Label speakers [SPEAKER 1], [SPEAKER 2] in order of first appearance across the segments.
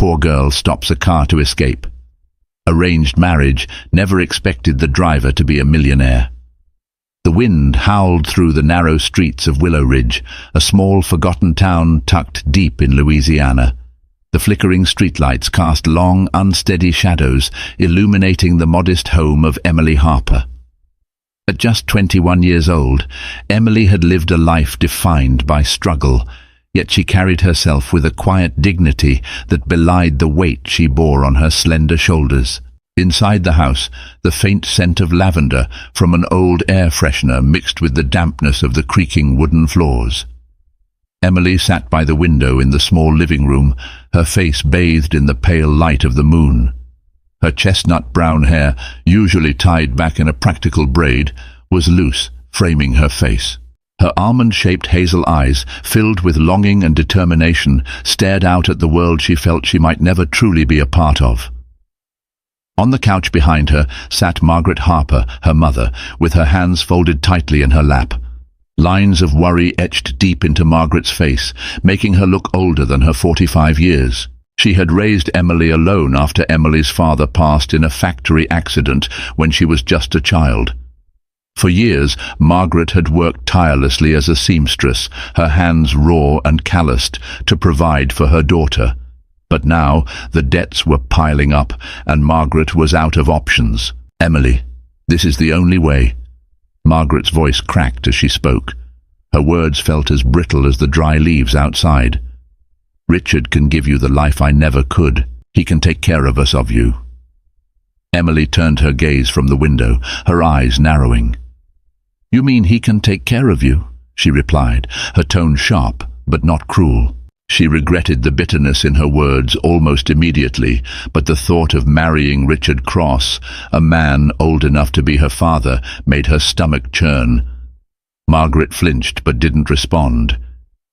[SPEAKER 1] poor girl stops a car to escape. Arranged marriage, never expected the driver to be a millionaire. The wind howled through the narrow streets of Willow Ridge, a small forgotten town tucked deep in Louisiana. The flickering streetlights cast long, unsteady shadows, illuminating the modest home of Emily Harper. At just 21 years old, Emily had lived a life defined by struggle, yet she carried herself with a quiet dignity that belied the weight she bore on her slender shoulders. Inside the house, the faint scent of lavender from an old air freshener mixed with the dampness of the creaking wooden floors. Emily sat by the window in the small living room, her face bathed in the pale light of the moon. Her chestnut brown hair, usually tied back in a practical braid, was loose, framing her face. Her almond-shaped hazel eyes, filled with longing and determination, stared out at the world she felt she might never truly be a part of. On the couch behind her sat Margaret Harper, her mother, with her hands folded tightly in her lap. Lines of worry etched deep into Margaret's face, making her look older than her 45 years. She had raised Emily alone after Emily's father passed in a factory accident when she was just a child. For years, Margaret had worked tirelessly as a seamstress, her hands raw and calloused, to provide for her daughter. But now the debts were piling up, and Margaret was out of options. "Emily, this is the only way." Margaret's voice cracked as she spoke. Her words felt as brittle as the dry leaves outside. "Richard can give you the life I never could. He can take care of you." Emily turned her gaze from the window, her eyes narrowing. "You mean he can take care of you?" she replied, her tone sharp but not cruel. She regretted the bitterness in her words almost immediately, but the thought of marrying Richard Cross, a man old enough to be her father, made her stomach churn. Margaret flinched but didn't respond.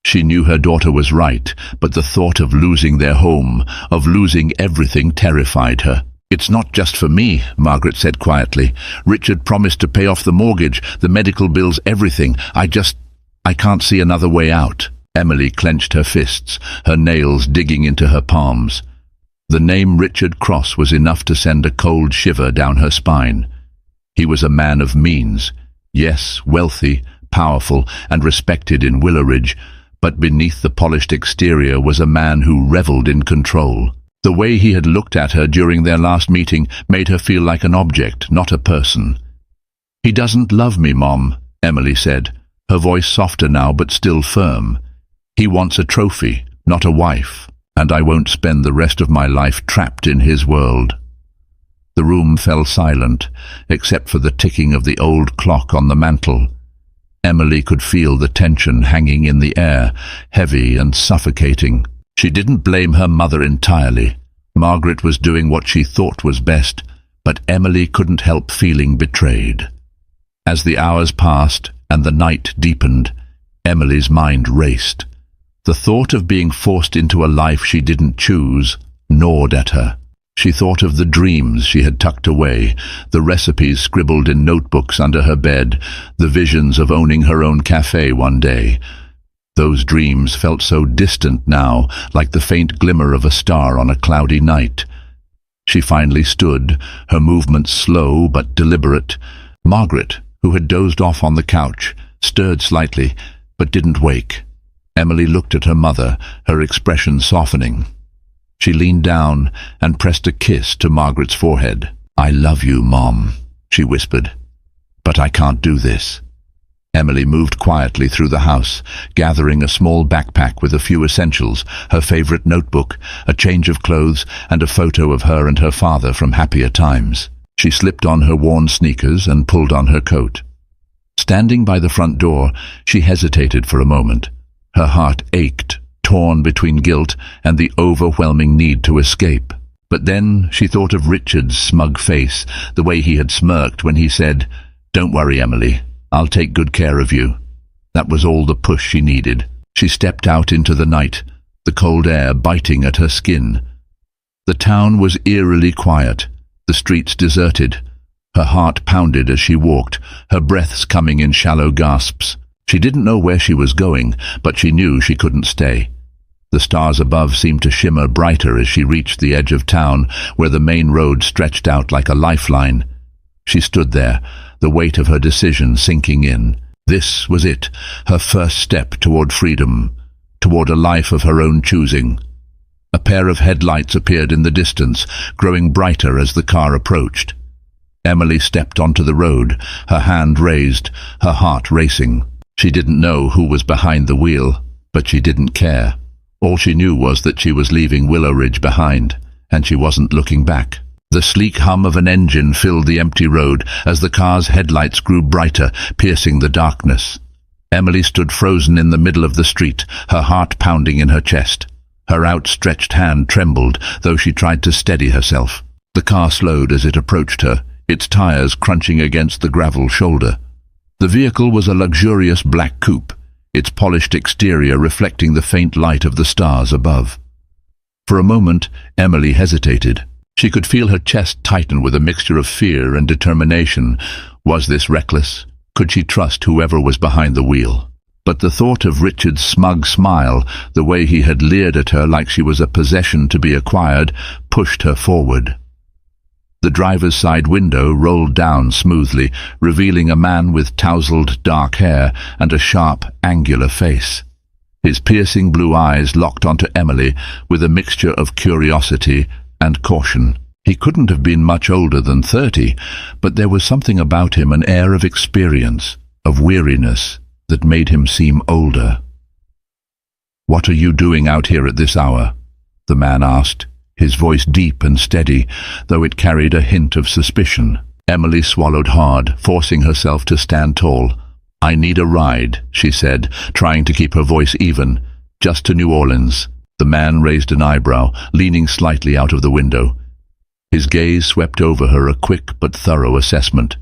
[SPEAKER 1] She knew her daughter was right, but the thought of losing their home, of losing everything, terrified her. "It's not just for me," Margaret said quietly. "Richard promised to pay off the mortgage, the medical bills, everything. I can't see another way out." Emily clenched her fists, her nails digging into her palms. The name Richard Cross was enough to send a cold shiver down her spine. He was a man of means, yes, wealthy, powerful, and respected in Willow Ridge, but beneath the polished exterior was a man who reveled in control. The way he had looked at her during their last meeting made her feel like an object, not a person. "He doesn't love me, Mom," Emily said, her voice softer now but still firm. "He wants a trophy, not a wife, and I won't spend the rest of my life trapped in his world." The room fell silent, except for the ticking of the old clock on the mantel. Emily could feel the tension hanging in the air, heavy and suffocating. She didn't blame her mother entirely. Margaret was doing what she thought was best, but Emily couldn't help feeling betrayed. As the hours passed and the night deepened, Emily's mind raced. The thought of being forced into a life she didn't choose gnawed at her. She thought of the dreams she had tucked away, the recipes scribbled in notebooks under her bed, the visions of owning her own cafe one day. Those dreams felt so distant now, like the faint glimmer of a star on a cloudy night. She finally stood, her movements slow but deliberate. Margaret, who had dozed off on the couch, stirred slightly, but didn't wake. Emily looked at her mother, her expression softening. She leaned down and pressed a kiss to Margaret's forehead. "I love you, Mom," she whispered, "but I can't do this." Emily moved quietly through the house, gathering a small backpack with a few essentials, her favorite notebook, a change of clothes, and a photo of her and her father from happier times. She slipped on her worn sneakers and pulled on her coat. Standing by the front door, she hesitated for a moment. Her heart ached, torn between guilt and the overwhelming need to escape. But then she thought of Richard's smug face, the way he had smirked when he said, "Don't worry, Emily, I'll take good care of you." That was all the push she needed. She stepped out into the night, the cold air biting at her skin. The town was eerily quiet, the streets deserted. Her heart pounded as she walked, her breaths coming in shallow gasps. She didn't know where she was going, but she knew she couldn't stay. The stars above seemed to shimmer brighter as she reached the edge of town, where the main road stretched out like a lifeline. She stood there, the weight of her decision sinking in. This was it, her first step toward freedom, toward a life of her own choosing. A pair of headlights appeared in the distance, growing brighter as the car approached. Emily stepped onto the road, her hand raised, her heart racing. She didn't know who was behind the wheel, but she didn't care. All she knew was that she was leaving Willow Ridge behind, and she wasn't looking back. The sleek hum of an engine filled the empty road as the car's headlights grew brighter, piercing the darkness. Emily stood frozen in the middle of the street, her heart pounding in her chest. Her outstretched hand trembled, though she tried to steady herself. The car slowed as it approached her, its tires crunching against the gravel shoulder. The vehicle was a luxurious black coupe, its polished exterior reflecting the faint light of the stars above. For a moment, Emily hesitated. She could feel her chest tighten with a mixture of fear and determination. Was this reckless? Could she trust whoever was behind the wheel? But the thought of Richard's smug smile, the way he had leered at her like she was a possession to be acquired, pushed her forward. The driver's side window rolled down smoothly, revealing a man with tousled dark hair and a sharp, angular face. His piercing blue eyes locked onto Emily with a mixture of curiosity and caution. He couldn't have been much older than 30, but there was something about him, an air of experience, of weariness, that made him seem older. "What are you doing out here at this hour?" the man asked, his voice deep and steady, though it carried a hint of suspicion. Emily swallowed hard, forcing herself to stand tall. "I need a ride," she said, trying to keep her voice even. "Just to New Orleans." The man raised an eyebrow, leaning slightly out of the window. His gaze swept over her, a quick but thorough assessment.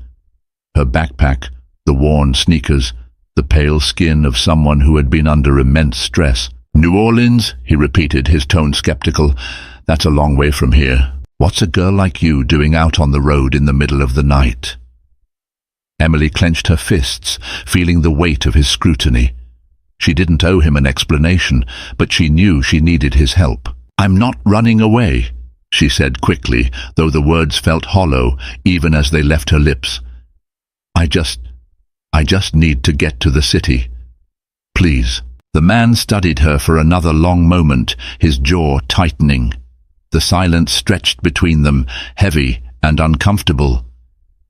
[SPEAKER 1] Her backpack, the worn sneakers, the pale skin of someone who had been under immense stress. "New Orleans?" he repeated, his tone skeptical. "That's a long way from here. What's a girl like you doing out on the road in the middle of the night?" Emily clenched her fists, feeling the weight of his scrutiny. She didn't owe him an explanation, but she knew she needed his help. "I'm not running away," she said quickly, though the words felt hollow even as they left her lips. I just need to get to the city. Please." The man studied her for another long moment, his jaw tightening. The silence stretched between them, heavy and uncomfortable.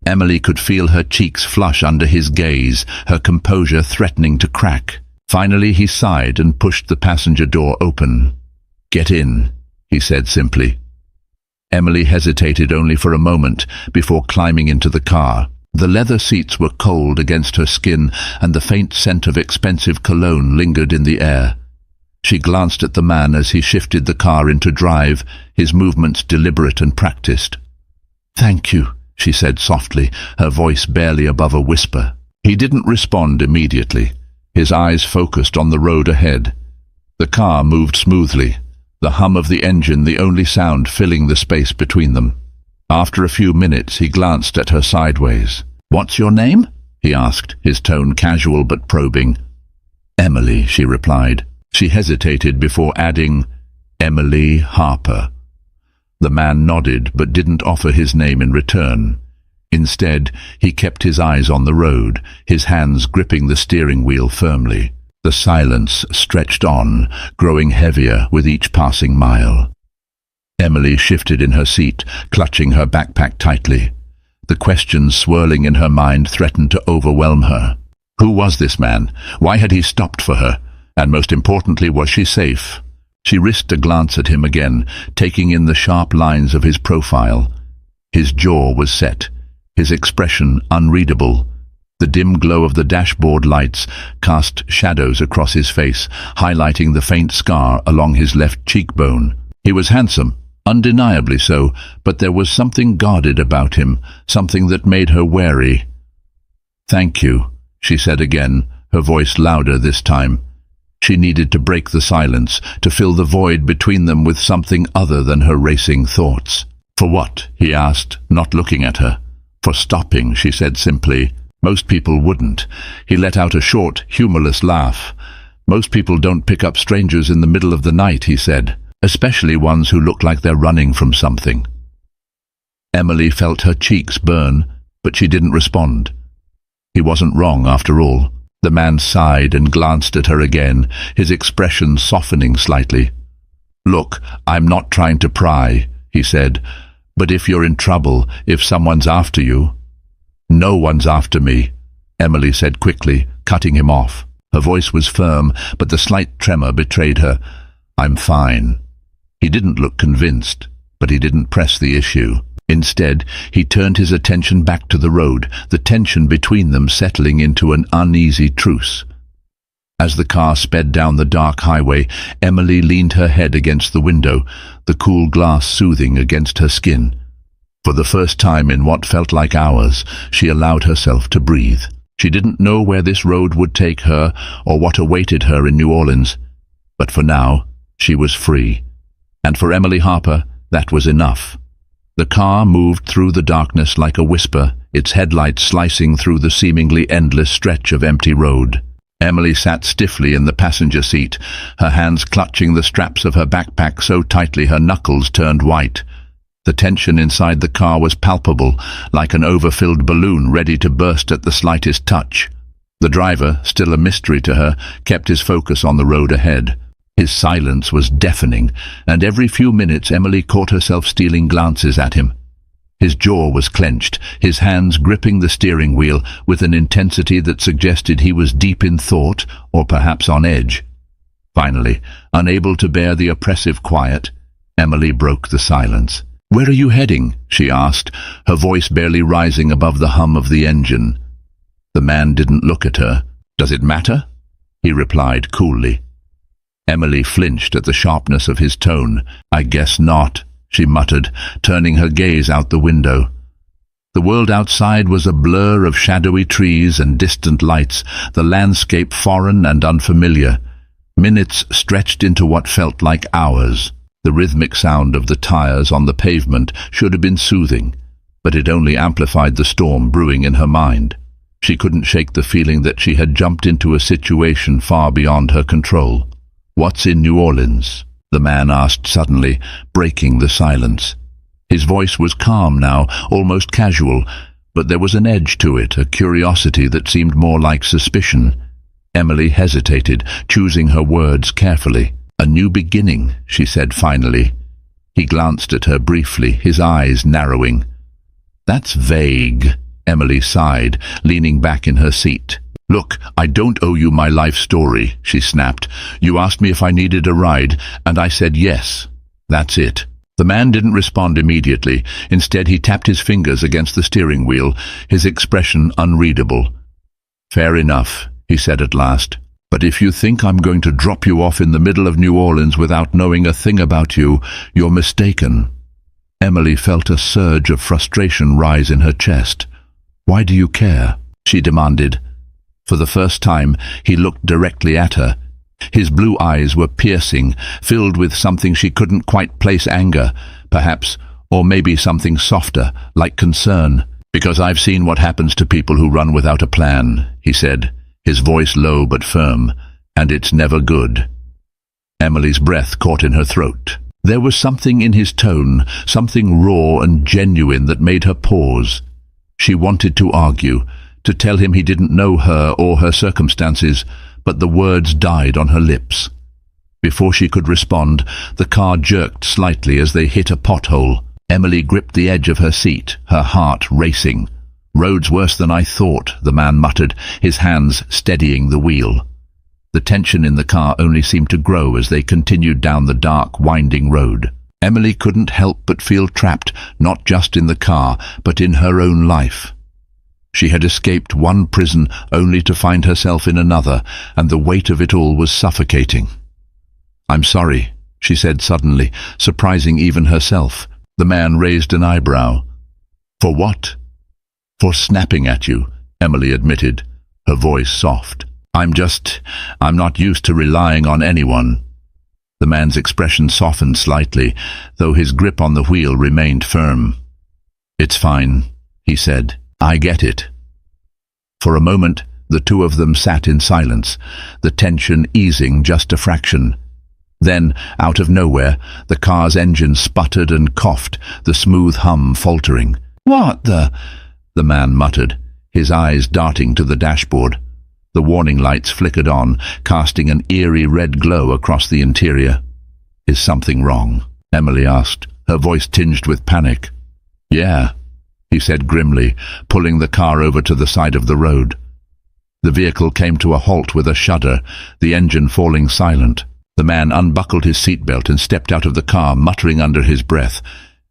[SPEAKER 1] Emily could feel her cheeks flush under his gaze, her composure threatening to crack. Finally he sighed and pushed the passenger door open. "Get in," he said simply. Emily hesitated only for a moment before climbing into the car. The leather seats were cold against her skin, and the faint scent of expensive cologne lingered in the air. She glanced at the man as he shifted the car into drive, his movements deliberate and practiced. "Thank you," she said softly, her voice barely above a whisper. He didn't respond immediately, his eyes focused on the road ahead. The car moved smoothly, the hum of the engine the only sound filling the space between them. After a few minutes he glanced at her sideways. "What's your name?" he asked, his tone casual but probing. "Emily," she replied. She hesitated before adding, "Emily Harper." The man nodded but didn't offer his name in return. Instead, he kept his eyes on the road, his hands gripping the steering wheel firmly. The silence stretched on, growing heavier with each passing mile. Emily shifted in her seat, clutching her backpack tightly. The questions swirling in her mind threatened to overwhelm her. Who was this man? Why had he stopped for her? And most importantly, was she safe? She risked a glance at him again, taking in the sharp lines of his profile. His jaw was set, his expression unreadable. The dim glow of the dashboard lights cast shadows across his face, highlighting the faint scar along his left cheekbone. He was handsome, undeniably so, but there was something guarded about him, something that made her wary. "Thank you," she said again, her voice louder this time. She needed to break the silence, to fill the void between them with something other than her racing thoughts. "For what?" he asked, not looking at her. "For stopping," she said simply. Most people wouldn't. He let out a short, humorless laugh. Most people don't pick up strangers in the middle of the night, he said, especially ones who look like they're running from something. Emily felt her cheeks burn, but she didn't respond. He wasn't wrong after all. The man sighed and glanced at her again, his expression softening slightly. "Look, I'm not trying to pry," he said, "but if you're in trouble, if someone's after you—" "No one's after me," Emily said quickly, cutting him off. Her voice was firm, but the slight tremor betrayed her. "I'm fine." He didn't look convinced, but he didn't press the issue. Instead, he turned his attention back to the road, the tension between them settling into an uneasy truce. As the car sped down the dark highway, Emily leaned her head against the window, the cool glass soothing against her skin. For the first time in what felt like hours, she allowed herself to breathe. She didn't know where this road would take her or what awaited her in New Orleans. But for now, she was free. And for Emily Harper, that was enough. The car moved through the darkness like a whisper, its headlights slicing through the seemingly endless stretch of empty road. Emily sat stiffly in the passenger seat, her hands clutching the straps of her backpack so tightly her knuckles turned white. The tension inside the car was palpable, like an overfilled balloon ready to burst at the slightest touch. The driver, still a mystery to her, kept his focus on the road ahead. His silence was deafening, and every few minutes Emily caught herself stealing glances at him. His jaw was clenched, his hands gripping the steering wheel with an intensity that suggested he was deep in thought or perhaps on edge. Finally, unable to bear the oppressive quiet, Emily broke the silence. "Where are you heading?" she asked, her voice barely rising above the hum of the engine. The man didn't look at her. "Does it matter?" he replied coolly. Emily flinched at the sharpness of his tone. "I guess not," she muttered, turning her gaze out the window. The world outside was a blur of shadowy trees and distant lights, the landscape foreign and unfamiliar. Minutes stretched into what felt like hours. The rhythmic sound of the tires on the pavement should have been soothing, but it only amplified the storm brewing in her mind. She couldn't shake the feeling that she had jumped into a situation far beyond her control. "What's in New Orleans?" the man asked suddenly, breaking the silence. His voice was calm now, almost casual, but there was an edge to it, a curiosity that seemed more like suspicion. Emily hesitated, choosing her words carefully. "A new beginning," she said finally. He glanced at her briefly, his eyes narrowing. "That's vague," Emily sighed, leaning back in her seat. "Look, I don't owe you my life story," she snapped. "You asked me if I needed a ride, and I said yes. That's it." The man didn't respond immediately. Instead, he tapped his fingers against the steering wheel, his expression unreadable. "Fair enough," he said at last. "But if you think I'm going to drop you off in the middle of New Orleans without knowing a thing about you, you're mistaken." Emily felt a surge of frustration rise in her chest. "Why do you care?" she demanded. For the first time, he looked directly at her. His blue eyes were piercing, filled with something she couldn't quite place, anger, perhaps, or maybe something softer, like concern. "Because I've seen what happens to people who run without a plan," he said, his voice low but firm, "and it's never good." Emily's breath caught in her throat. There was something in his tone, something raw and genuine that made her pause. She wanted to argue, to tell him he didn't know her or her circumstances, but the words died on her lips. Before she could respond, the car jerked slightly as they hit a pothole. Emily gripped the edge of her seat, her heart racing. "Road's worse than I thought," the man muttered, his hands steadying the wheel. The tension in the car only seemed to grow as they continued down the dark, winding road. Emily couldn't help but feel trapped, not just in the car, but in her own life. She had escaped one prison only to find herself in another, and the weight of it all was suffocating. "I'm sorry," she said suddenly, surprising even herself. The man raised an eyebrow. "For what?" "For snapping at you," Emily admitted, her voice soft. I'm not used to relying on anyone." The man's expression softened slightly, though his grip on the wheel remained firm. "It's fine," he said. "I get it." For a moment, The two of them sat in silence, the tension easing just a fraction. Then, out of nowhere, the car's engine sputtered and coughed, the smooth hum faltering. "What the—" the man muttered, his eyes darting to the dashboard. The warning lights flickered on, casting an eerie red glow across the interior. "Is something wrong?" Emily asked, her voice tinged with panic. "Yeah," he said grimly, pulling the car over to the side of the road. The vehicle came to a halt with a shudder, the engine falling silent. The man unbuckled his seatbelt and stepped out of the car, muttering under his breath.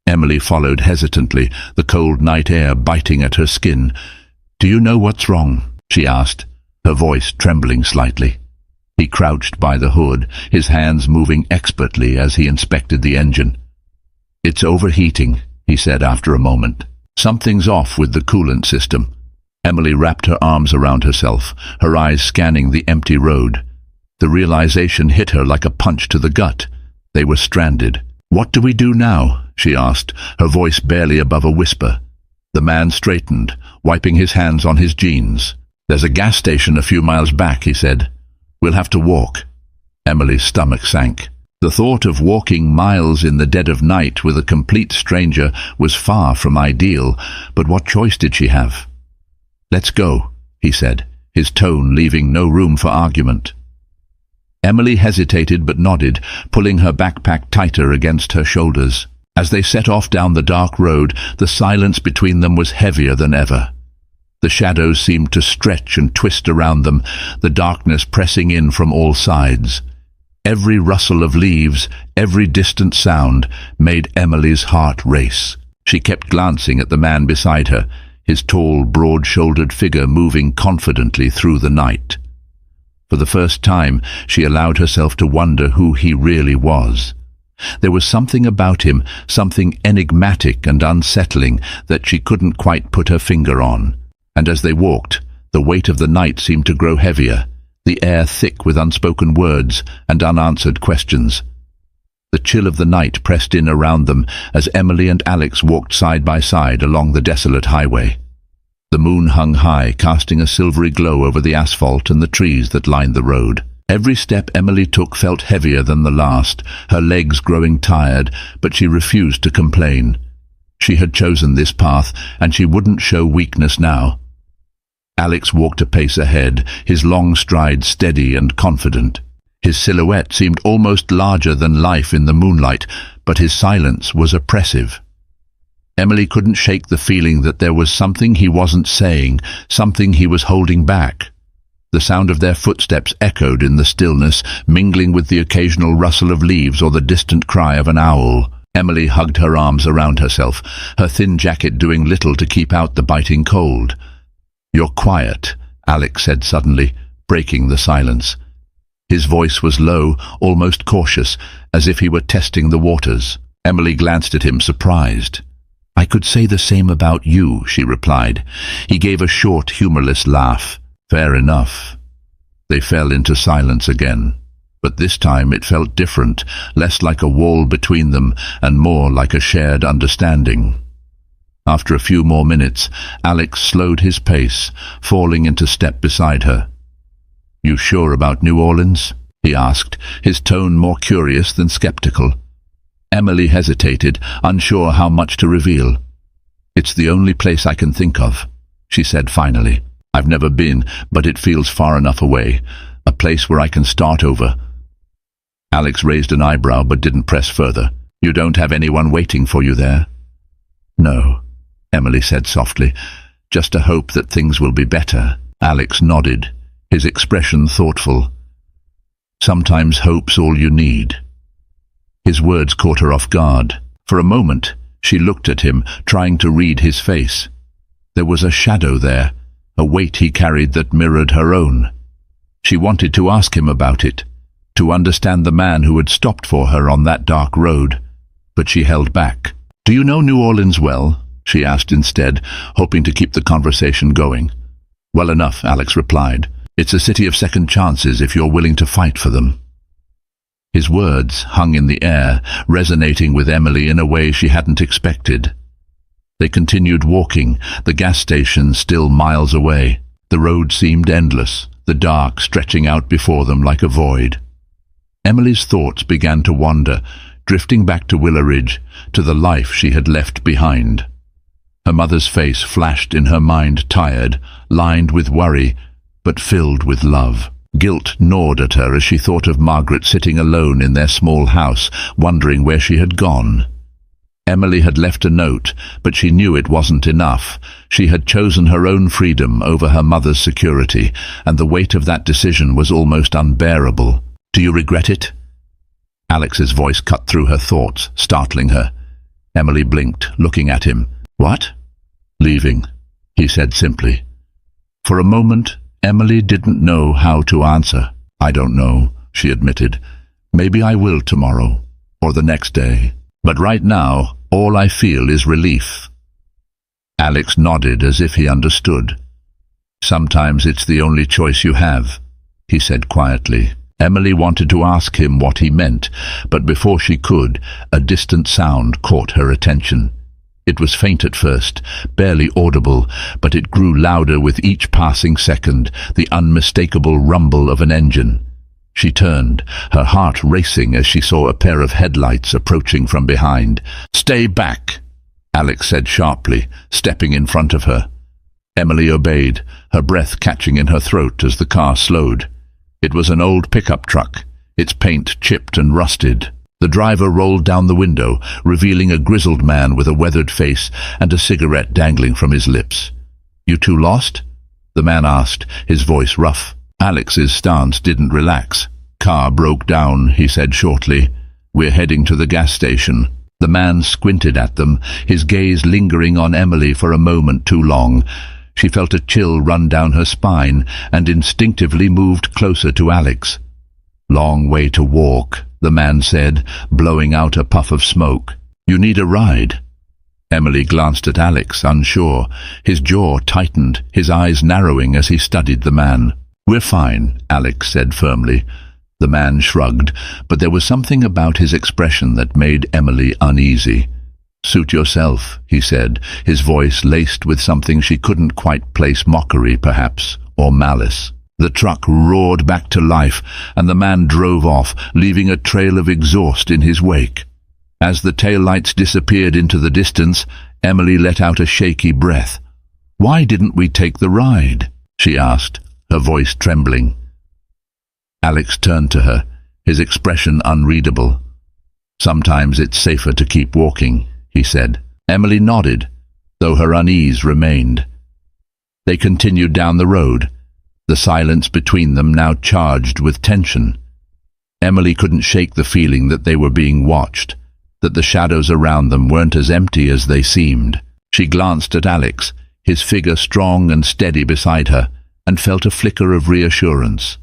[SPEAKER 1] Emily followed hesitantly, the cold night air biting at her skin. "Do you know what's wrong?" she asked, her voice trembling slightly. He crouched by the hood, his hands moving expertly as he inspected the engine. "It's overheating," he said after a moment. "Something's off with the coolant system." Emily wrapped her arms around herself, her eyes scanning the empty road. The realization hit her like a punch to the gut. They were stranded. "What do we do now?" she asked, her voice barely above a whisper. The man straightened, wiping his hands on his jeans. "There's a gas station a few miles back," he said. "We'll have to walk." Emily's stomach sank. The thought of walking miles in the dead of night with a complete stranger was far from ideal, but what choice did she have? "Let's go," he said, his tone leaving no room for argument. Emily hesitated but nodded, pulling her backpack tighter against her shoulders. As they set off down the dark road, the silence between them was heavier than ever. The shadows seemed to stretch and twist around them, the darkness pressing in from all sides. Every rustle of leaves, every distant sound, made Emily's heart race. She kept glancing at the man beside her, his tall, broad-shouldered figure moving confidently through the night. For the first time, she allowed herself to wonder who he really was. There was something about him, something enigmatic and unsettling that she couldn't quite put her finger on. And as they walked, the weight of the night seemed to grow heavier, the air thick with unspoken words and unanswered questions. The chill of the night pressed in around them as Emily and Alex walked side by side along the desolate highway. The moon hung high, casting a silvery glow over the asphalt and the trees that lined the road. Every step Emily took felt heavier than the last, her legs growing tired, but she refused to complain. She had chosen this path, and she wouldn't show weakness now. Alex walked a pace ahead, his long stride steady and confident. His silhouette seemed almost larger than life in the moonlight, but his silence was oppressive. Emily couldn't shake the feeling that there was something he wasn't saying, something he was holding back. The sound of their footsteps echoed in the stillness, mingling with the occasional rustle of leaves or the distant cry of an owl. Emily hugged her arms around herself, her thin jacket doing little to keep out the biting cold. "You're quiet," Alex said suddenly, breaking the silence. His voice was low, almost cautious, as if he were testing the waters. Emily glanced at him, surprised. "I could say the same about you," she replied. He gave a short, humorless laugh. "Fair enough." They fell into silence again. But this time it felt different, less like a wall between them and more like a shared understanding. After a few more minutes, Alex slowed his pace, falling into step beside her. "You sure about New Orleans?" he asked, his tone more curious than skeptical. Emily hesitated, unsure how much to reveal. "It's the only place I can think of," she said finally. "I've never been, but it feels far enough away, a place where I can start over." Alex raised an eyebrow but didn't press further. "You don't have anyone waiting for you there?" "No," Emily said softly. "Just a hope that things will be better." Alex nodded, his expression thoughtful. "Sometimes hope's all you need." His words caught her off guard. For a moment, she looked at him, trying to read his face. There was a shadow there, a weight he carried that mirrored her own. She wanted to ask him about it, to understand the man who had stopped for her on that dark road, but she held back. "Do you know New Orleans well?" she asked instead, hoping to keep the conversation going. "Well enough," Alex replied. "It's a city of second chances if you're willing to fight for them." His words hung in the air, resonating with Emily in a way she hadn't expected. They continued walking, the gas station still miles away. The road seemed endless, the dark stretching out before them like a void. Emily's thoughts began to wander, drifting back to Willowridge, to the life she had left behind. Her mother's face flashed in her mind, tired, lined with worry, but filled with love. Guilt gnawed at her as she thought of Margaret sitting alone in their small house, wondering where she had gone. Emily had left a note, but she knew it wasn't enough. She had chosen her own freedom over her mother's security, and the weight of that decision was almost unbearable. "Do you regret it?" Alex's voice cut through her thoughts, startling her. Emily blinked, looking at him. "What?" "Leaving," he said simply. For a moment, Emily didn't know how to answer. "I don't know," she admitted. "Maybe I will tomorrow, or the next day. But right now, all I feel is relief." Alex nodded as if he understood. "Sometimes it's the only choice you have," he said quietly. Emily wanted to ask him what he meant, but before she could, a distant sound caught her attention. It was faint at first, barely audible, but it grew louder with each passing second, the unmistakable rumble of an engine. She turned, her heart racing as she saw a pair of headlights approaching from behind. "Stay back," Alex said sharply, stepping in front of her. Emily obeyed, her breath catching in her throat as the car slowed. It was an old pickup truck, its paint chipped and rusted. The driver rolled down the window, revealing a grizzled man with a weathered face and a cigarette dangling from his lips. "You two lost?" the man asked, his voice rough. Alex's stance didn't relax. "Car broke down," he said shortly. "We're heading to the gas station." The man squinted at them, his gaze lingering on Emily for a moment too long. She felt a chill run down her spine and instinctively moved closer to Alex. "Long way to walk," the man said, blowing out a puff of smoke. "You need a ride?" Emily glanced at Alex, unsure. His jaw tightened, his eyes narrowing as he studied the man. "We're fine," Alex said firmly. The man shrugged, but there was something about his expression that made Emily uneasy. "Suit yourself," he said, his voice laced with something she couldn't quite place, mockery perhaps, or malice. The truck roared back to life, and the man drove off, leaving a trail of exhaust in his wake. As the taillights disappeared into the distance, Emily let out a shaky breath. "Why didn't we take the ride?" she asked, her voice trembling. Alex turned to her, his expression unreadable. "Sometimes it's safer to keep walking," he said. Emily nodded, though her unease remained. They continued down the road, the silence between them now charged with tension. Emily couldn't shake the feeling that they were being watched, that the shadows around them weren't as empty as they seemed. She glanced at Alex, his figure strong and steady beside her, and felt a flicker of reassurance.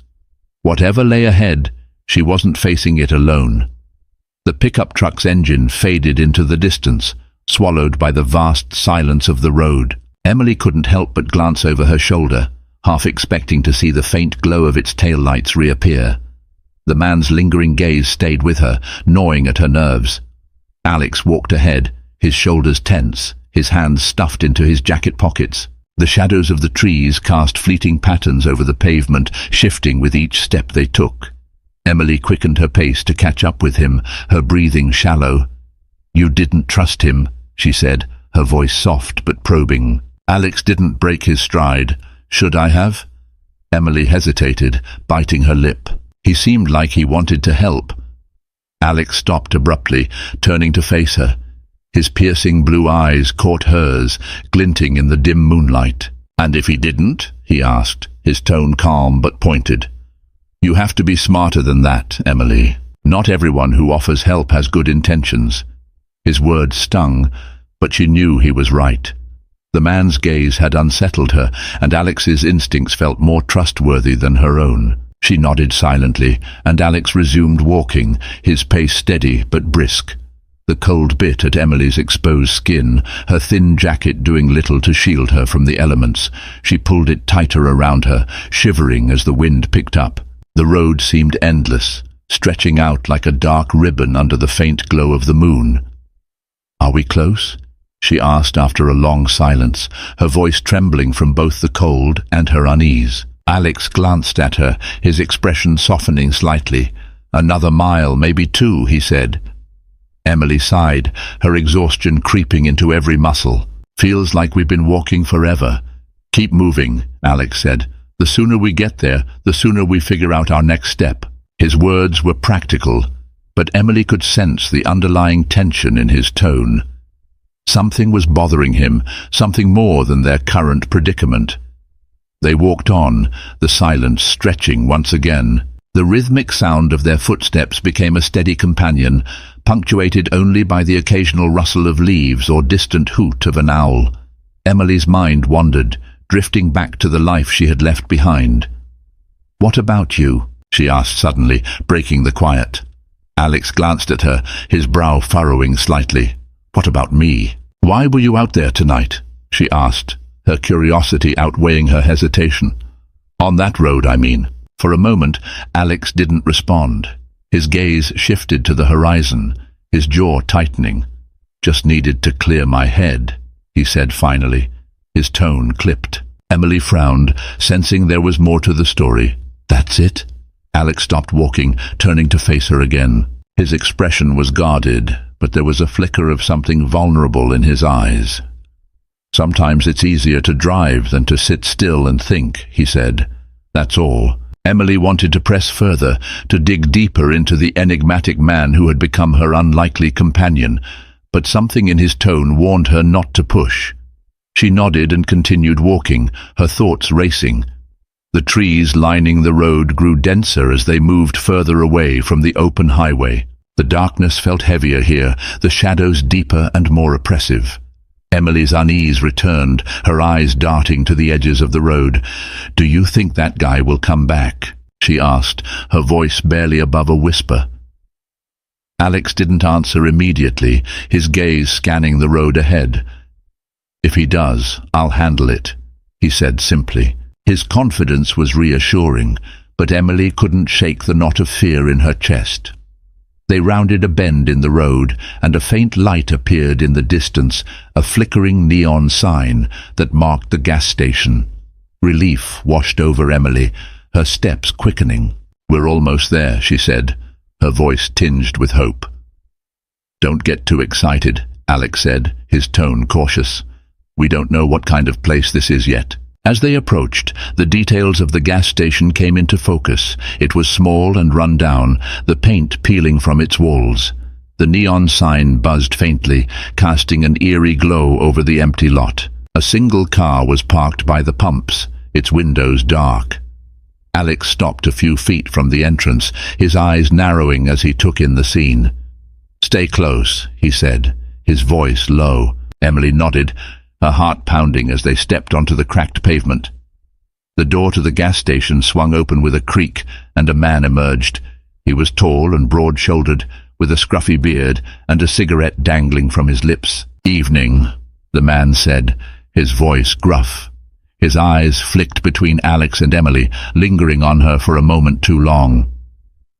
[SPEAKER 1] Whatever lay ahead, she wasn't facing it alone. The pickup truck's engine faded into the distance, swallowed by the vast silence of the road. Emily couldn't help but glance over her shoulder, half expecting to see the faint glow of its taillights reappear. The man's lingering gaze stayed with her, gnawing at her nerves. Alex walked ahead, his shoulders tense, his hands stuffed into his jacket pockets. The shadows of the trees cast fleeting patterns over the pavement, shifting with each step they took. Emily quickened her pace to catch up with him, her breathing shallow. "You didn't trust him," she said, her voice soft but probing. Alex didn't break his stride. "Should I have?" Emily hesitated, biting her lip. He seemed like he wanted to help. Alex stopped abruptly, turning to face her. His piercing blue eyes caught hers, glinting in the dim moonlight. "And if he didn't?" he asked, his tone calm but pointed. "You have to be smarter than that, Emily. Not everyone who offers help has good intentions." His words stung, but she knew he was right. The man's gaze had unsettled her, and Alex's instincts felt more trustworthy than her own. She nodded silently, and Alex resumed walking, his pace steady but brisk. The cold bit at Emily's exposed skin, her thin jacket doing little to shield her from the elements. She pulled it tighter around her, shivering as the wind picked up. The road seemed endless, stretching out like a dark ribbon under the faint glow of the moon. "Are we close?" she asked after a long silence, her voice trembling from both the cold and her unease. Alex glanced at her, his expression softening slightly. "Another mile, maybe 2, he said. Emily sighed, her exhaustion creeping into every muscle. "Feels like we've been walking forever." "Keep moving," Alex said. "The sooner we get there, the sooner we figure out our next step." His words were practical, but Emily could sense the underlying tension in his tone. Something was bothering him, something more than their current predicament. They walked on, the silence stretching once again. The rhythmic sound of their footsteps became a steady companion, punctuated only by the occasional rustle of leaves or distant hoot of an owl. Emily's mind wandered, drifting back to the life she had left behind. "What about you?" she asked suddenly, breaking the quiet. Alex glanced at her, his brow furrowing slightly. "What about me?" "Why were you out there tonight?" she asked, her curiosity outweighing her hesitation. "On that road, I mean." For a moment, Alex didn't respond. His gaze shifted to the horizon, his jaw tightening. "Just needed to clear my head," he said finally. His tone clipped. Emily frowned, sensing there was more to the story. "That's it?" Alex stopped walking, turning to face her again. His expression was guarded, but there was a flicker of something vulnerable in his eyes. "Sometimes it's easier to drive than to sit still and think," he said. "That's all." Emily wanted to press further, to dig deeper into the enigmatic man who had become her unlikely companion, but something in his tone warned her not to push. She nodded and continued walking, her thoughts racing. The trees lining the road grew denser as they moved further away from the open highway. The darkness felt heavier here, the shadows deeper and more oppressive. Emily's unease returned, her eyes darting to the edges of the road. "Do you think that guy will come back?" she asked, her voice barely above a whisper. Alex didn't answer immediately, his gaze scanning the road ahead. "If he does, I'll handle it," he said simply. His confidence was reassuring, but Emily couldn't shake the knot of fear in her chest. They rounded a bend in the road, and a faint light appeared in the distance, a flickering neon sign that marked the gas station. Relief washed over Emily, her steps quickening. "We're almost there," she said, her voice tinged with hope. "Don't get too excited," Alex said, his tone cautious. "We don't know what kind of place this is yet." As they approached, the details of the gas station came into focus. It was small and run down, the paint peeling from its walls. The neon sign buzzed faintly, casting an eerie glow over the empty lot. A single car was parked by the pumps, its windows dark. Alex stopped a few feet from the entrance, his eyes narrowing as he took in the scene. "Stay close," he said, his voice low. Emily nodded, her heart pounding as they stepped onto the cracked pavement. The door to the gas station swung open with a creak, and a man emerged. He was tall and broad-shouldered, with a scruffy beard and a cigarette dangling from his lips. "Evening," the man said, his voice gruff. His eyes flicked between Alex and Emily, lingering on her for a moment too long.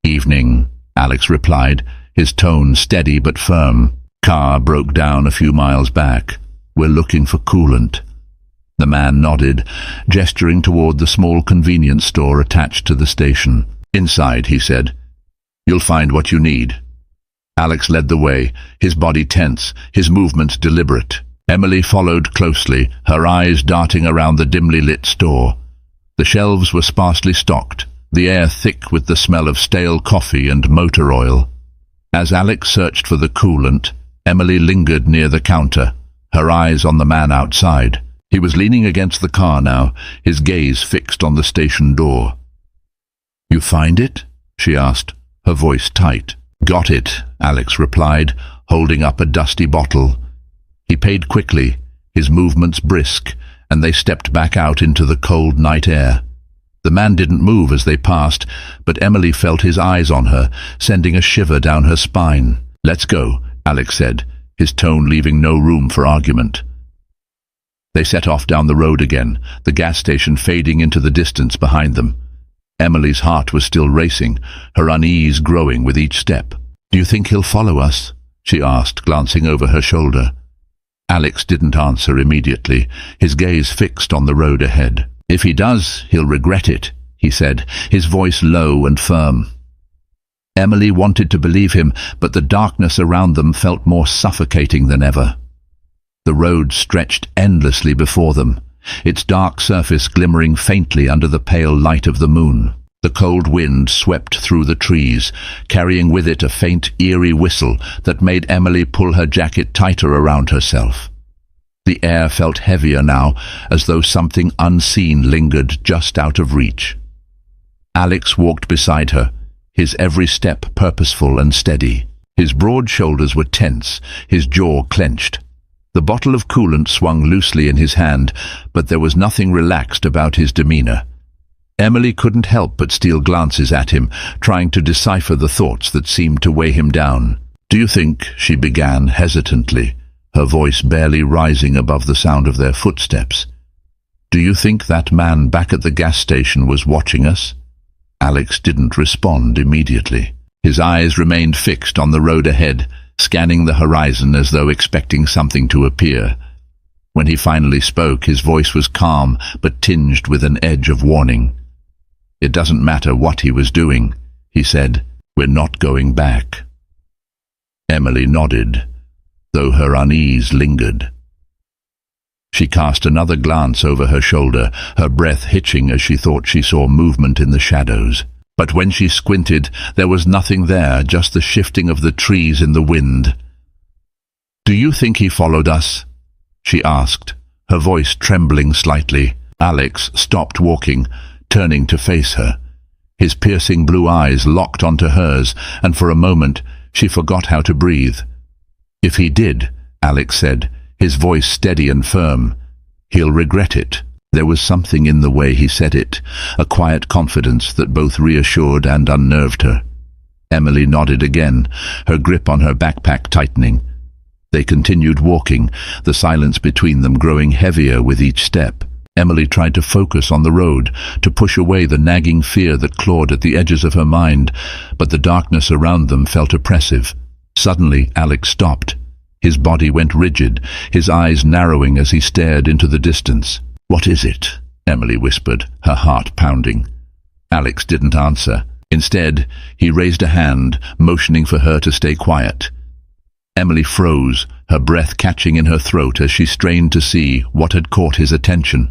[SPEAKER 1] "Evening," Alex replied, his tone steady but firm. "Car broke down a few miles back. We're looking for coolant." The man nodded, gesturing toward the small convenience store attached to the station. "Inside," he said. "You'll find what you need." Alex led the way, his body tense, his movements deliberate. Emily followed closely, her eyes darting around the dimly lit store. The shelves were sparsely stocked, the air thick with the smell of stale coffee and motor oil. As Alex searched for the coolant, Emily lingered near the counter, her eyes on the man outside. He was leaning against the car now, his gaze fixed on the station door. "You find it?" she asked, her voice tight. "Got it," Alex replied, holding up a dusty bottle. He paid quickly, his movements brisk, and they stepped back out into the cold night air. The man didn't move as they passed, but Emily felt his eyes on her, sending a shiver down her spine. "Let's go," Alex said, his tone leaving no room for argument. They set off down the road again, the gas station fading into the distance behind them. Emily's heart was still racing, her unease growing with each step. "Do you think he'll follow us?" she asked, glancing over her shoulder. Alex didn't answer immediately, his gaze fixed on the road ahead. "If he does, he'll regret it," he said, his voice low and firm. Emily wanted to believe him, but the darkness around them felt more suffocating than ever. The road stretched endlessly before them, its dark surface glimmering faintly under the pale light of the moon. The cold wind swept through the trees, carrying with it a faint, eerie whistle that made Emily pull her jacket tighter around herself. The air felt heavier now, as though something unseen lingered just out of reach. Alex walked beside her, his every step purposeful and steady. His broad shoulders were tense, his jaw clenched. The bottle of coolant swung loosely in his hand, but there was nothing relaxed about his demeanor. Emily couldn't help but steal glances at him, trying to decipher the thoughts that seemed to weigh him down. "Do you think," she began hesitantly, her voice barely rising above the sound of their footsteps, "do you think that man back at the gas station was watching us?" Alex didn't respond immediately. His eyes remained fixed on the road ahead, scanning the horizon as though expecting something to appear. When he finally spoke, his voice was calm but tinged with an edge of warning. "It doesn't matter what he was doing," he said. "We're not going back." Emily nodded, though her unease lingered. She cast another glance over her shoulder, her breath hitching as she thought she saw movement in the shadows. But when she squinted, there was nothing there, just the shifting of the trees in the wind. "Do you think he followed us?" she asked, her voice trembling slightly. Alex stopped walking, turning to face her. His piercing blue eyes locked onto hers, and for a moment she forgot how to breathe. "If he did," Alex said, his voice steady and firm, "he'll regret it." There was something in the way he said it, a quiet confidence that both reassured and unnerved her. Emily nodded again, her grip on her backpack tightening. They continued walking, the silence between them growing heavier with each step. Emily tried to focus on the road, to push away the nagging fear that clawed at the edges of her mind, but the darkness around them felt oppressive. Suddenly, Alex stopped. His body went rigid, his eyes narrowing as he stared into the distance. "What is it?" Emily whispered, her heart pounding. Alex didn't answer. Instead, he raised a hand, motioning for her to stay quiet. Emily froze, her breath catching in her throat as she strained to see what had caught his attention.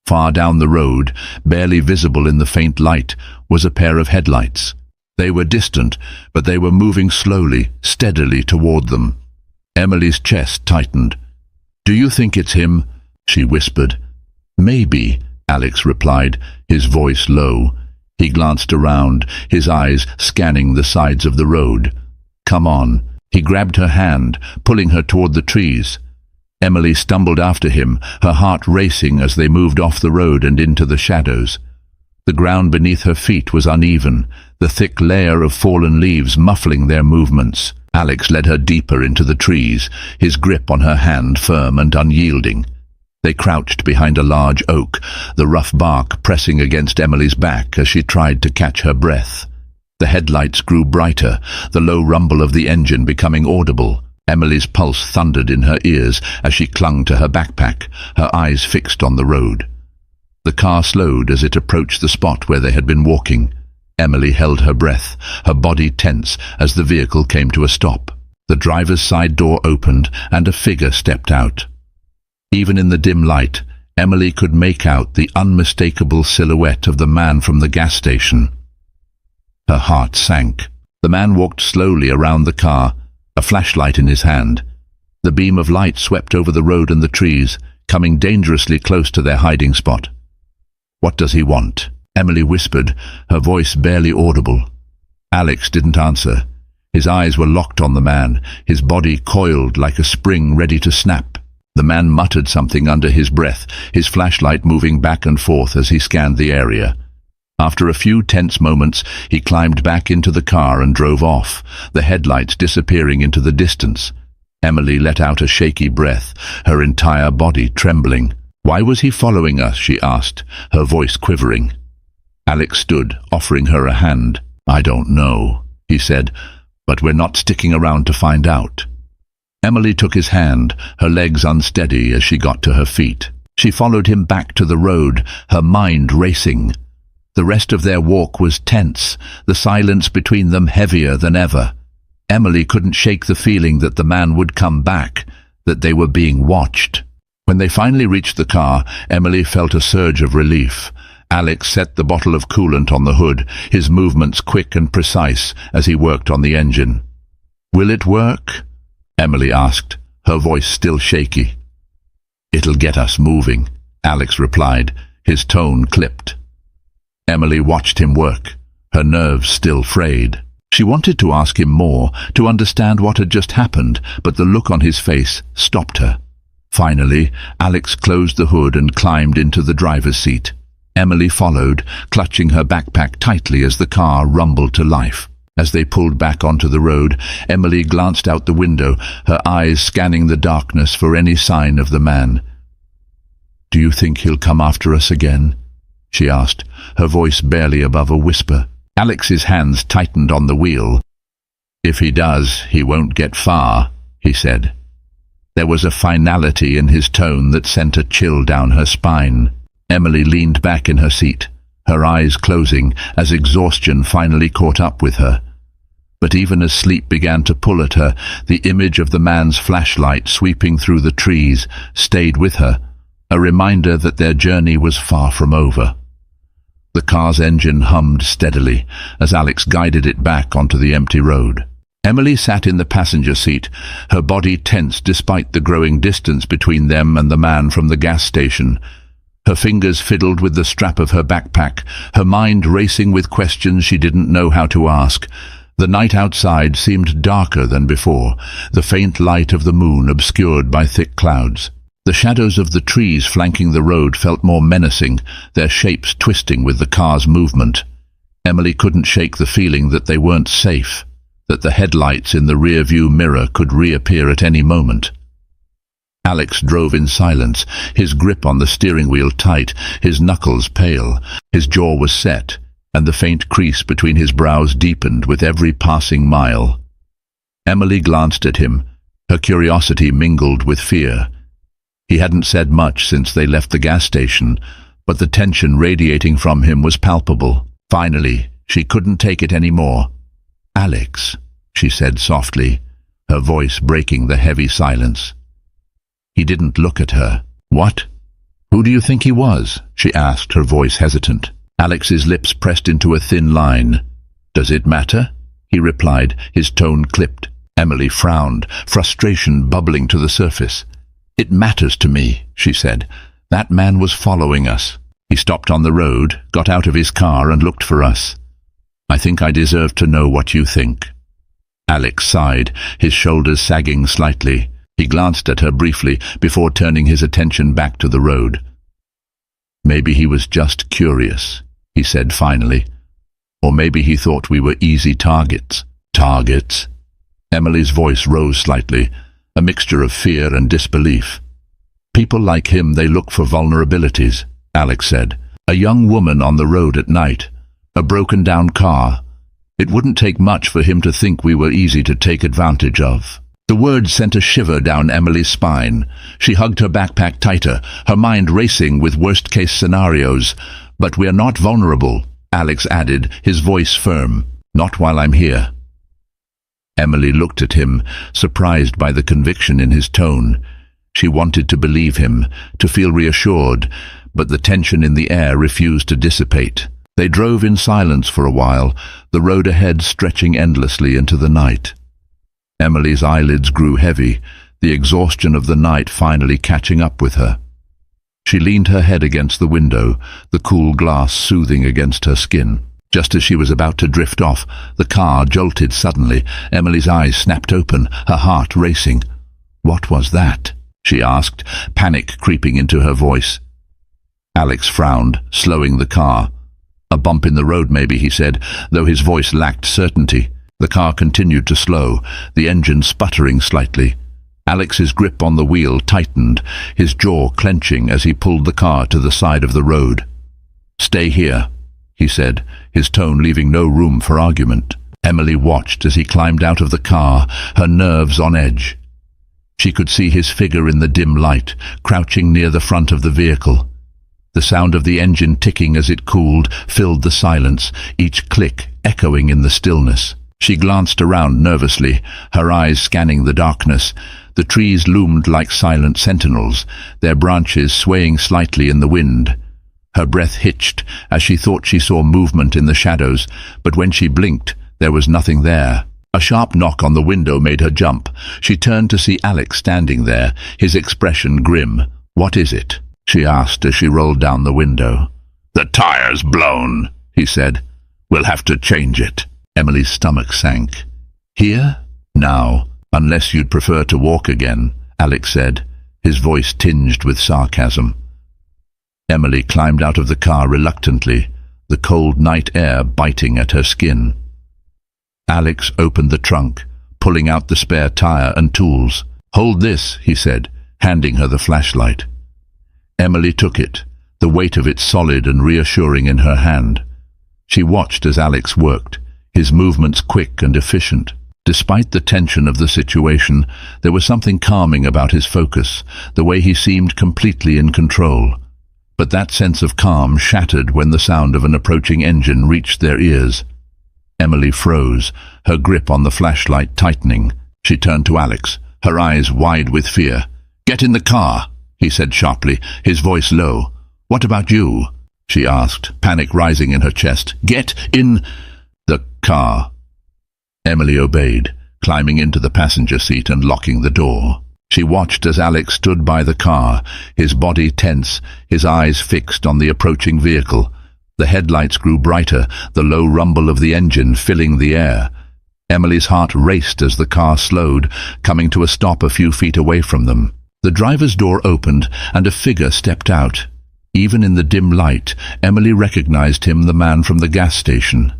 [SPEAKER 1] Far down the road, barely visible in the faint light, was a pair of headlights. They were distant, but they were moving slowly, steadily toward them. Emily's chest tightened. "Do you think it's him?" she whispered. "Maybe," Alex replied, his voice low. He glanced around, his eyes scanning the sides of the road. "Come on." He grabbed her hand, pulling her toward the trees. Emily stumbled after him, her heart racing as they moved off the road and into the shadows. The ground beneath her feet was uneven, the thick layer of fallen leaves muffling their movements. Alex led her deeper into the trees, his grip on her hand firm and unyielding. They crouched behind a large oak, the rough bark pressing against Emily's back as she tried to catch her breath. The headlights grew brighter, the low rumble of the engine becoming audible. Emily's pulse thundered in her ears as she clung to her backpack, her eyes fixed on the road. The car slowed as it approached the spot where they had been walking. Emily held her breath, her body tense as the vehicle came to a stop. The driver's side door opened and a figure stepped out. Even in the dim light, Emily could make out the unmistakable silhouette of the man from the gas station. Her heart sank. The man walked slowly around the car, a flashlight in his hand. The beam of light swept over the road and the trees, coming dangerously close to their hiding spot. "What does he want?" Emily whispered, her voice barely audible. Alex didn't answer. His eyes were locked on the man, his body coiled like a spring ready to snap. The man muttered something under his breath, his flashlight moving back and forth as he scanned the area. After a few tense moments, he climbed back into the car and drove off, the headlights disappearing into the distance. Emily let out a shaky breath, her entire body trembling. "Why was he following us?" she asked, her voice quivering. Alex stood, offering her a hand. "I don't know," he said, "but we're not sticking around to find out." Emily took his hand, her legs unsteady as she got to her feet. She followed him back to the road, her mind racing. The rest of their walk was tense, the silence between them heavier than ever. Emily couldn't shake the feeling that the man would come back, that they were being watched. When they finally reached the car, Emily felt a surge of relief. Alex set the bottle of coolant on the hood, his movements quick and precise as he worked on the engine. "Will it work?" Emily asked, her voice still shaky. "It'll get us moving," Alex replied, his tone clipped. Emily watched him work, her nerves still frayed. She wanted to ask him more, to understand what had just happened, but the look on his face stopped her. Finally, Alex closed the hood and climbed into the driver's seat. Emily followed, clutching her backpack tightly as the car rumbled to life. As they pulled back onto the road, Emily glanced out the window, her eyes scanning the darkness for any sign of the man. "Do you think he'll come after us again?" she asked, her voice barely above a whisper. Alex's hands tightened on the wheel. "If he does, he won't get far," he said. There was a finality in his tone that sent a chill down her spine. Emily leaned back in her seat, her eyes closing as exhaustion finally caught up with her. But even as sleep began to pull at her, the image of the man's flashlight sweeping through the trees stayed with her, a reminder that their journey was far from over. The car's engine hummed steadily as Alex guided it back onto the empty road. Emily sat in the passenger seat, her body tense despite the growing distance between them and the man from the gas station. Her fingers fiddled with the strap of her backpack, her mind racing with questions she didn't know how to ask. The night outside seemed darker than before, the faint light of the moon obscured by thick clouds. The shadows of the trees flanking the road felt more menacing, their shapes twisting with the car's movement. Emily couldn't shake the feeling that they weren't safe, that the headlights in the rear-view mirror could reappear at any moment. Alex drove in silence, his grip on the steering wheel tight, his knuckles pale. His jaw was set, and the faint crease between his brows deepened with every passing mile. Emily glanced at him, her curiosity mingled with fear. He hadn't said much since they left the gas station, but the tension radiating from him was palpable. Finally, she couldn't take it anymore. "Alex," she said softly, her voice breaking the heavy silence. He didn't look at her. "What? Who do you think he was?" she asked, her voice hesitant. Alex's lips pressed into a thin line. "Does it matter?" he replied, his tone clipped. Emily frowned, frustration bubbling to the surface. "It matters to me," she said. "That man was following us. He stopped on the road, got out of his car and looked for us. I think I deserve to know what you think." Alex sighed, his shoulders sagging slightly. He glanced at her briefly before turning his attention back to the road. "Maybe he was just curious," he said finally. "Or maybe he thought we were easy targets." "Targets?" Emily's voice rose slightly, a mixture of fear and disbelief. "People like him, they look for vulnerabilities," Alex said. "A young woman on the road at night, a broken-down car. It wouldn't take much for him to think we were easy to take advantage of." The words sent a shiver down Emily's spine. She hugged her backpack tighter, her mind racing with worst-case scenarios. "But we're not vulnerable," Alex added, his voice firm. "Not while I'm here." Emily looked at him, surprised by the conviction in his tone. She wanted to believe him, to feel reassured, but the tension in the air refused to dissipate. They drove in silence for a while, the road ahead stretching endlessly into the night. Emily's eyelids grew heavy, the exhaustion of the night finally catching up with her. She leaned her head against the window, the cool glass soothing against her skin. Just as she was about to drift off, the car jolted suddenly. Emily's eyes snapped open, her heart racing. "What was that?" she asked, panic creeping into her voice. Alex frowned, slowing the car. "A bump in the road maybe," he said, though his voice lacked certainty. The car continued to slow, the engine sputtering slightly. Alex's grip on the wheel tightened, his jaw clenching as he pulled the car to the side of the road. "Stay here," he said, his tone leaving no room for argument. Emily watched as he climbed out of the car, her nerves on edge. She could see his figure in the dim light, crouching near the front of the vehicle. The sound of the engine ticking as it cooled filled the silence, each click echoing in the stillness. She glanced around nervously, her eyes scanning the darkness. The trees loomed like silent sentinels, their branches swaying slightly in the wind. Her breath hitched as she thought she saw movement in the shadows, but when she blinked, there was nothing there. A sharp knock on the window made her jump. She turned to see Alex standing there, his expression grim. "What is it?" she asked as she rolled down the window. "The tire's blown," he said. "We'll have to change it." Emily's stomach sank. "Here? Now, unless you'd prefer to walk again," Alex said, his voice tinged with sarcasm. Emily climbed out of the car reluctantly, the cold night air biting at her skin. Alex opened the trunk, pulling out the spare tire and tools. "Hold this," he said, handing her the flashlight. Emily took it, the weight of it solid and reassuring in her hand. She watched as Alex worked, his movements quick and efficient. Despite the tension of the situation, there was something calming about his focus, the way he seemed completely in control. But that sense of calm shattered when the sound of an approaching engine reached their ears. Emily froze, her grip on the flashlight tightening. She turned to Alex, her eyes wide with fear. "Get in the car," he said sharply, his voice low. "What about you?" she asked, panic rising in her chest. "Get in the car." Emily obeyed, climbing into the passenger seat and locking the door. She watched as Alex stood by the car, his body tense, his eyes fixed on the approaching vehicle. The headlights grew brighter, the low rumble of the engine filling the air. Emily's heart raced as the car slowed, coming to a stop a few feet away from them. The driver's door opened, and a figure stepped out. Even in the dim light, Emily recognized him, the man from the gas station.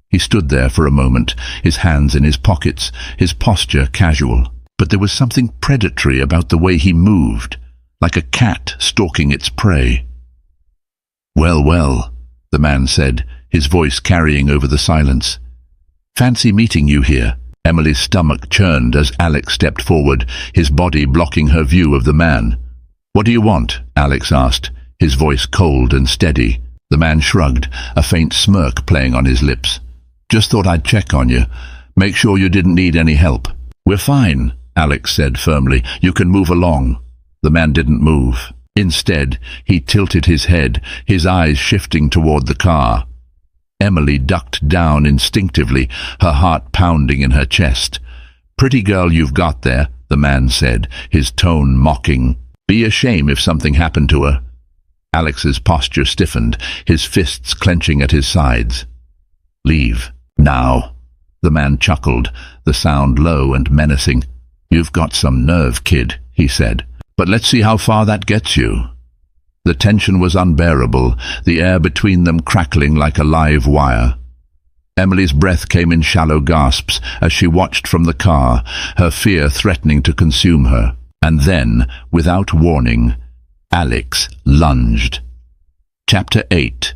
[SPEAKER 1] He stood there for a moment, his hands in his pockets, his posture casual. But there was something predatory about the way he moved, like a cat stalking its prey. "Well, well," the man said, his voice carrying over the silence. "Fancy meeting you here." Emily's stomach churned as Alex stepped forward, his body blocking her view of the man. "What do you want?" Alex asked, his voice cold and steady. The man shrugged, a faint smirk playing on his lips. "Just thought I'd check on you, make sure you didn't need any help." "We're fine," Alex said firmly. "You can move along." The man didn't move. Instead, he tilted his head, his eyes shifting toward the car. Emily ducked down instinctively, her heart pounding in her chest. "Pretty girl you've got there," the man said, his tone mocking. "Be a shame if something happened to her." Alex's posture stiffened, his fists clenching at his sides. "Leave, now." The man chuckled, the sound low and menacing. "You've got some nerve, kid," he said. "But let's see how far that gets you." The tension was unbearable, the air between them crackling like a live wire. Emily's breath came in shallow gasps as she watched from the car, her fear threatening to consume her. And then, without warning, Alex lunged. Chapter 8.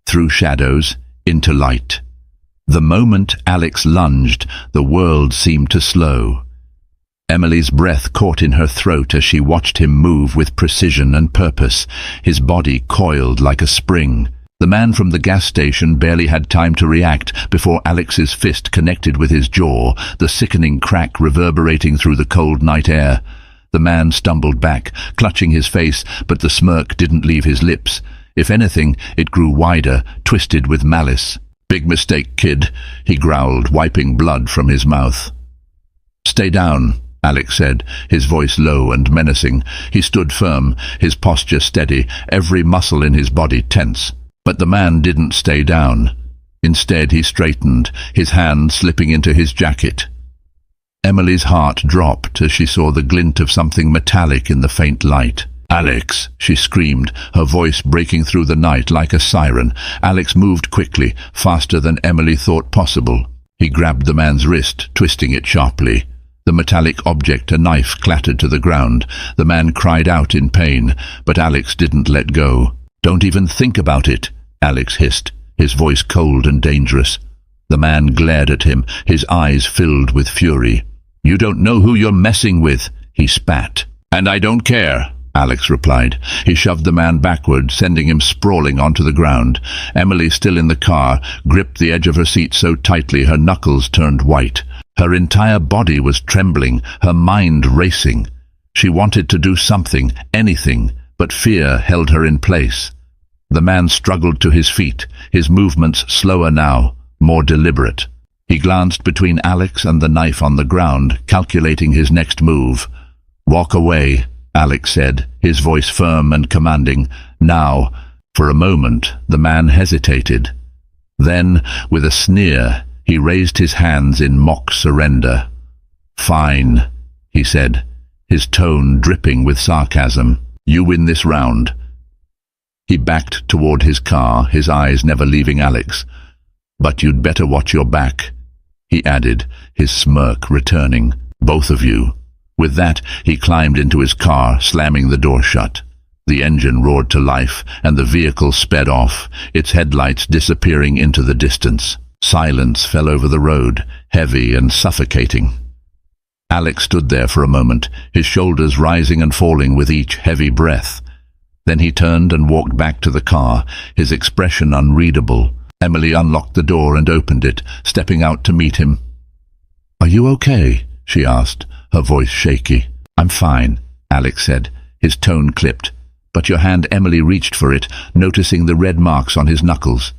[SPEAKER 1] Through shadows, into light. The moment Alex lunged, the world seemed to slow. Emily's breath caught in her throat as she watched him move with precision and purpose, his body coiled like a spring. The man from the gas station barely had time to react before Alex's fist connected with his jaw, the sickening crack reverberating through the cold night air. The man stumbled back, clutching his face, but the smirk didn't leave his lips. If anything, it grew wider, twisted with malice. "Big mistake, kid," he growled, wiping blood from his mouth. "Stay down," Alex said, his voice low and menacing. He stood firm, his posture steady, every muscle in his body tense. But the man didn't stay down. Instead, he straightened, his hand slipping into his jacket. Emily's heart dropped as she saw the glint of something metallic in the faint light. "Alex!" she screamed, her voice breaking through the night like a siren. Alex moved quickly, faster than Emily thought possible. He grabbed the man's wrist, twisting it sharply. The metallic object, a knife, clattered to the ground. The man cried out in pain, but Alex didn't let go. "Don't even think about it," Alex hissed, his voice cold and dangerous. The man glared at him, his eyes filled with fury. "You don't know who you're messing with," he spat. "And I don't care," Alex replied. He shoved the man backward, sending him sprawling onto the ground. Emily, still in the car, gripped the edge of her seat so tightly her knuckles turned white. Her entire body was trembling, her mind racing. She wanted to do something, anything, but fear held her in place. The man struggled to his feet, his movements slower now, more deliberate. He glanced between Alex and the knife on the ground, calculating his next move. "Walk away," Alex said, his voice firm and commanding. "Now." For a moment, the man hesitated. Then, with a sneer, he raised his hands in mock surrender. "Fine," he said, his tone dripping with sarcasm. "You win this round." He backed toward his car, his eyes never leaving Alex. "But you'd better watch your back," he added, his smirk returning. "Both of you." With that, he climbed into his car, slamming the door shut. The engine roared to life, and the vehicle sped off, its headlights disappearing into the distance. Silence fell over the road, heavy and suffocating. Alex stood there for a moment, his shoulders rising and falling with each heavy breath. Then he turned and walked back to the car, his expression unreadable. Emily unlocked the door and opened it, stepping out to meet him. "Are you okay?" she asked, her voice shaky. "I'm fine," Alex said, his tone clipped. "But your hand..." Emily reached for it, noticing the red marks on his knuckles.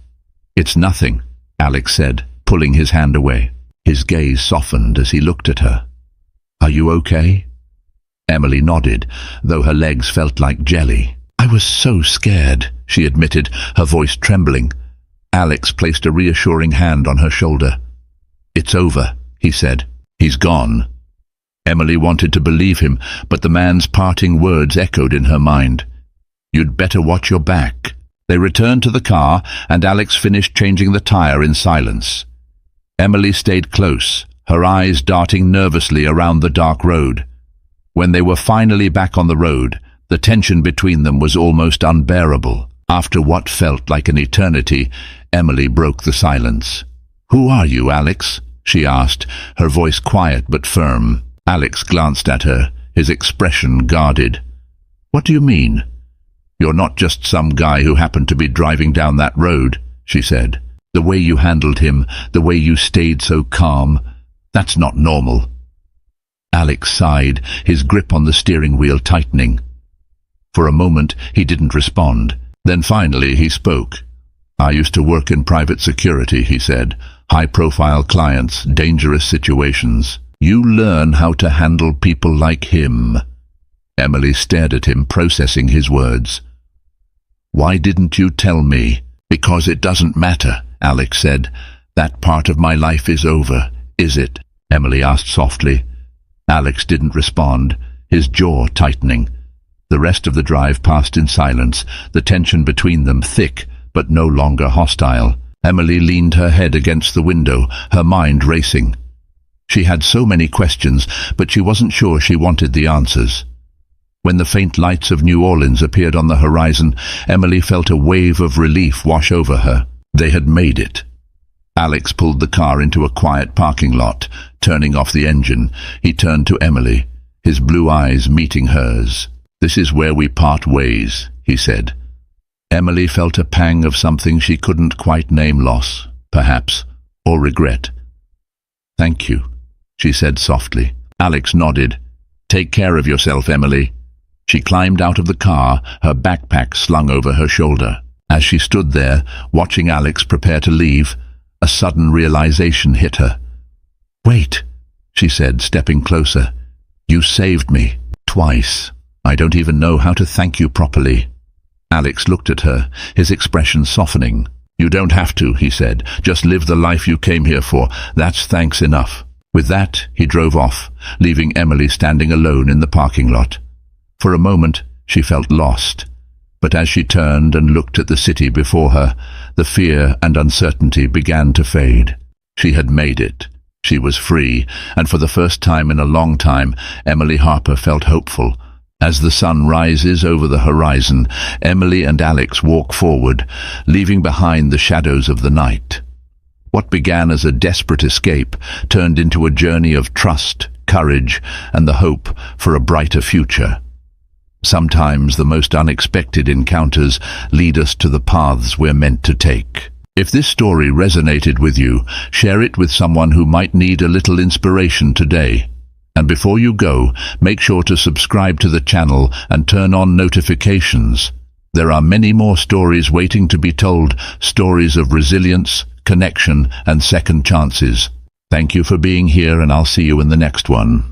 [SPEAKER 1] "It's nothing," Alex said, pulling his hand away. His gaze softened as he looked at her. "Are you okay?" Emily nodded, though her legs felt like jelly. "I was so scared," she admitted, her voice trembling. Alex placed a reassuring hand on her shoulder. "It's over," he said. "He's gone." Emily wanted to believe him, but the man's parting words echoed in her mind. "You'd better watch your back." They returned to the car, and Alex finished changing the tire in silence. Emily stayed close, her eyes darting nervously around the dark road. When they were finally back on the road, the tension between them was almost unbearable. After what felt like an eternity, Emily broke the silence. "Who are you, Alex?" she asked, her voice quiet but firm. Alex glanced at her, his expression guarded. "What do you mean?" "You're not just some guy who happened to be driving down that road," she said. "The way you handled him, the way you stayed so calm, that's not normal." Alex sighed, his grip on the steering wheel tightening. For a moment, he didn't respond. Then finally he spoke. "I used to work in private security," he said. "High-profile clients, dangerous situations. You learn how to handle people like him." Emily stared at him, processing his words. "Why didn't you tell me?" "Because it doesn't matter," Alex said. "That part of my life is over, is it?" Emily asked softly. Alex didn't respond, his jaw tightening. The rest of the drive passed in silence, the tension between them thick, but no longer hostile. Emily leaned her head against the window, her mind racing. She had so many questions, but she wasn't sure she wanted the answers. When the faint lights of New Orleans appeared on the horizon, Emily felt a wave of relief wash over her. They had made it. Alex pulled the car into a quiet parking lot, turning off the engine. He turned to Emily, his blue eyes meeting hers. "This is where we part ways," he said. Emily felt a pang of something she couldn't quite name: loss, perhaps, or regret. "Thank you," she said softly. Alex nodded. "Take care of yourself, Emily." She climbed out of the car, her backpack slung over her shoulder. As she stood there, watching Alex prepare to leave, a sudden realization hit her. "Wait," she said, stepping closer. "You saved me. Twice. I don't even know how to thank you properly." Alex looked at her, his expression softening. "You don't have to," he said. "Just live the life you came here for. That's thanks enough." With that, he drove off, leaving Emily standing alone in the parking lot. For a moment, she felt lost. But as she turned and looked at the city before her, the fear and uncertainty began to fade. She had made it. She was free, and for the first time in a long time, Emily Harper felt hopeful. As the sun rises over the horizon, Emily and Alex walk forward, leaving behind the shadows of the night. What began as a desperate escape turned into a journey of trust, courage, and the hope for a brighter future. Sometimes the most unexpected encounters lead us to the paths we're meant to take. If this story resonated with you, share it with someone who might need a little inspiration today. And before you go, make sure to subscribe to the channel and turn on notifications. There are many more stories waiting to be told, stories of resilience, connection, and second chances. Thank you for being here, and I'll see you in the next one.